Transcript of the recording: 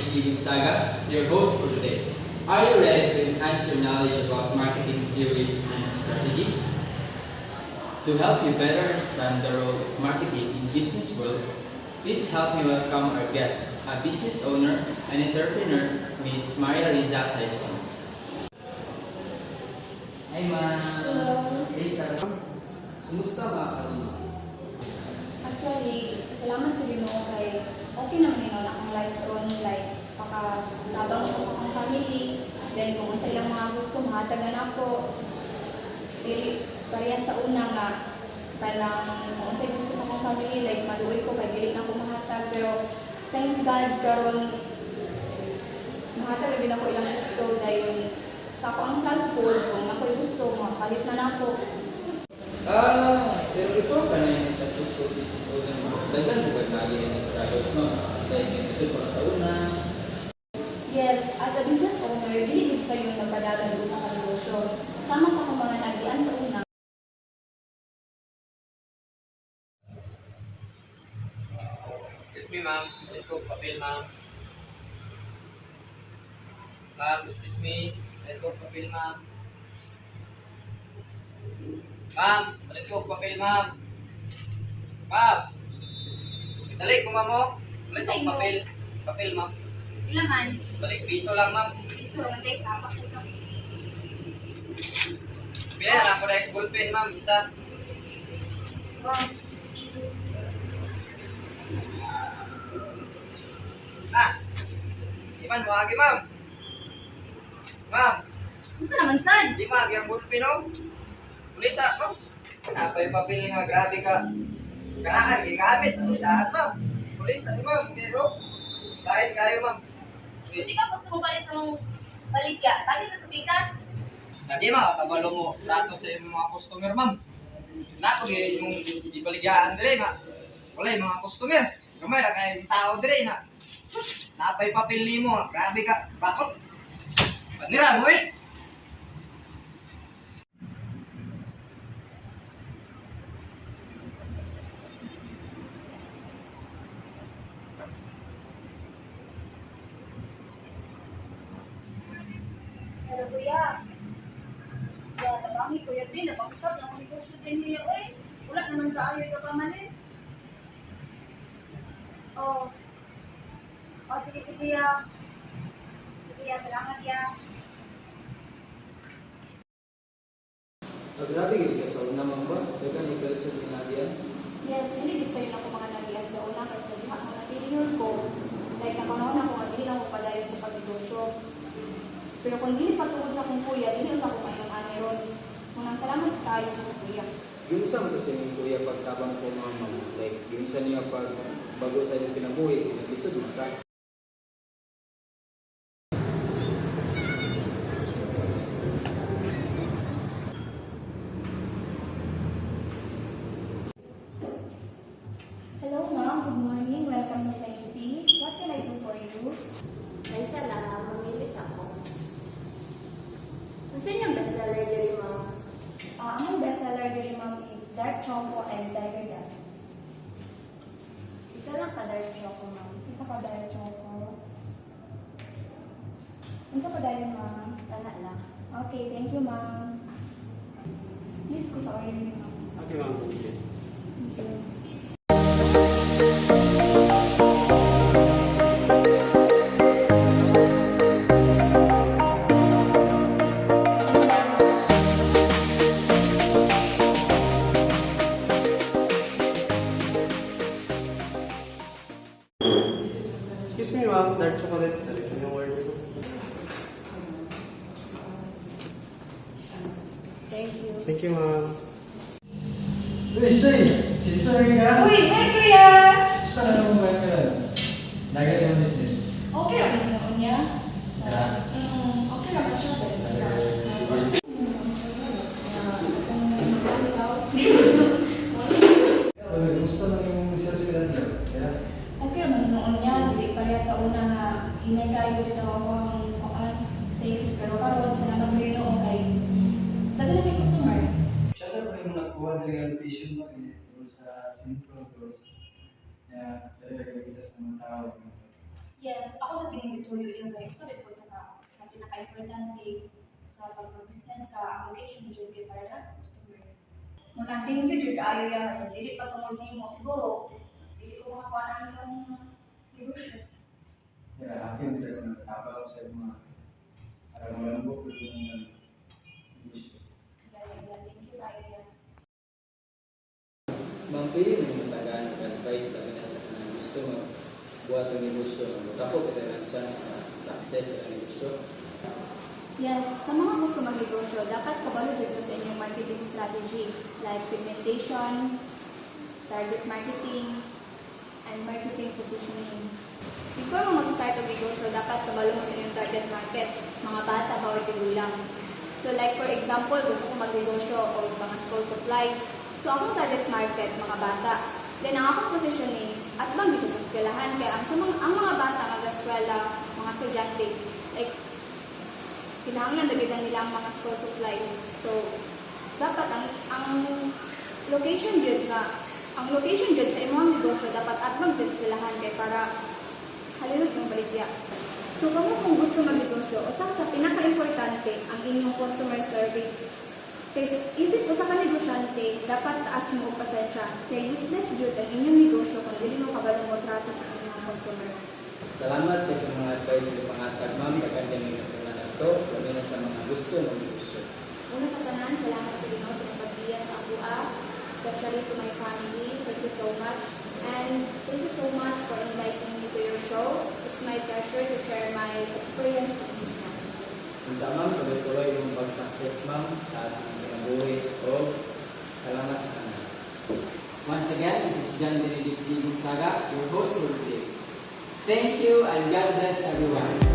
Ricky Gonzaga, your host for today. Are you ready to enhance your knowledge about marketing theories and strategies? To help you better understand the role of marketing in business world, please help me welcome our guest, a business owner and entrepreneur, Ms. Maria Liza Saison. Hi ma'am! Hello. Please start. Kumusta mga kalima? Actually, salamat sa Ginoo kay okay naman yun akong life ron, like pakatabang ko sa akong family, then kung sa ilang mga gusto mahatagan ako, dili pareha sa una nga kanang kung sa gusto sa akong family, like maluoy ko kay dili na ako mahatag, pero thank God karon mahatag din ako ilang gusto dahil sa ako ang self-food, kung ako'y gusto, makapalit na ako. Pero before ka na yung successful business owner mo, dagdag mo ba lagi yung struggles mo? Like, may gusto pa sa una? Yes, as a business owner, dili gid sa yung nagpadagan ko sa kanegosyo. Sama sa akong mga nagian sa una. Excuse me, ma'am. Balik ko papel, ma'am. Ma'am, excuse me. Balik ko papel, ma'am. Ma'am, balik ko papel, ma'am. Ma'am! Dali, kuma mo. Balik ko papel. Papel, ma'am. Ilan man? Balik piso lang, ma'am. Iso lang tayo sa apak ko. Pila na ako dahil ballpen, ma'am. Isa. Wow. Ah! Di man, wagi, ma'am. Ma'am, Unsa naman sad? di magi ang ballpen, oh. Ulisa, ma'am. Napay papel nga, grabe ka. Kanahan, gigamit. Ano lahat, ma'am? Ulisa, di ma'am. Hindi, oh. Kahit kayo, ma'am. Hindi ka gusto mo palit sa mga baligya. Bakit ka sa pikas? Hindi ma, kabalo mo dato sa imong mga customer, ma'am. Nako yung ibaligyaan dire nga. Wala yung mga customer. Gamay ra kay tao dire na. Sus, napay papel nimo, grabe ka. Bakot. Panira mo eh. Pero kuya, kaya nabangi kuya din, nabangkap na kung negosyo din niya, oy. Wala naman kaayoy ka pa man eh. Oh. Oh, sige ya. Sige ya, salamat ya. Grabe gini ka sa una ma'am ba? Dagan ni person ni Nadia. Yes, hindi gid sa ilang ako mga nagian sa una kasi sa diha mga failure ko. Like nakunaon ako nga dili lang ko padayon sa pagnegosyo. Pero kung dili patuod sa akong kuya, dili unta ko mayong ani ron. Munang salamat tayo sa akong kuya. Yung sa mo sa inyong kuya pagtabang sa mga ma'am, like, yung sa niya pag bago sa inyong kinabuhi, nag-isod ka. Hello ma'am, good morning. Welcome to Taipei. What can I do for you? Ay, salamat. Mamilis ako. Gusto niyang bestseller diri, ma'am? Ang bestseller diri ma'am is Dark Choco and Tiger Dad. Isa lang ka dark choco, ma'am. Isa ka Dark Choco. Unsa pa dahil ma'am? Tana lang. Okay, thank you ma'am. Please ko sa order ni ma'am. Okay, ma'am. Thank you. Excuse me, ma'am. Dark chocolate. Dali ko yung order ko. Thank you. Thank you, ma'am. Uy, Say! Sinisorry ka? Uy, hey kuya! Gusto ka na mong boyfriend? Nagat sa business. Okay naman yung noon niya. Yeah. Okay naman siya. Uy, gusto na yung sales ka lang. Yeah? Okay naman noon niya. Dili pareha sa una nga hinay kayo dito ako ang sales. Pero karon salamat sa Ginoo kay tagal na may customer. Siya na pa yung nakuha ng allocation mo sa Central Coast. Kaya, dali ka kita sa mga tao. Yes, ako sa tingin bituyo yun kay sabi po sa pinaka-importante sa pag-business ka, ang location jud kay para sa customer. Muna thank you jud kaayo ya, dili pa tungod nimo siguro. Dili ko makakuha na ang negosyo. Ya, akin sa mga tapos sa mga para malambot yung gusto. Thank you kaayo ya. Ma'am, pili mo yung tagaan ng advice kami na sa kanang gusto mo buhat ng negosyo. Magkapo kita ng chance na success sa negosyo. Yes, sa mga gusto magnegosyo, dapat kabalo dito sa inyong marketing strategy like segmentation, target marketing, and marketing positioning. Before mo mag-start ang negosyo, dapat kabalo mo sa inyong target market, mga bata, bawat tigulang. So like for example, gusto ko magnegosyo o mga school supplies. So akong target market, mga bata. Then ang akong positioning, at bang dito sa eskwelahan, kaya ang mga bata, mag-eskwela, mga estudyante, like kailangan nagitan nila ang mga school supplies. So, dapat ang location jud sa imong negosyo dapat atbang sa eskwelahan kay para halilot ng baligya. So, kamo kung gusto magnegosyo, usa sa pinaka-importante ang inyong customer service. Kaya isip usa ka negosyante, dapat taas mo og pasensya. Kaya useless jud ang inyong negosyo kung dili mo kabalo mo trato sa inyong customer. Salamat kayo sa mga advice ng pangatag, ma'am. Kagandang yung ito, kami na sa mga gusto ng negosyo. Una sa tanan, salamat sa Ginoo sa pagbiya sa akua, especially to my family. Thank you so much. And thank you so much for inviting me to your show. It's my pleasure to share my experience in business. Punta ma'am, tuloy-tuloy yung pag-success ma'am sa kinabuhi o salamat sa kanila. Once again, this is John Benedict Gonzaga, your host for today. Thank you and God bless everyone.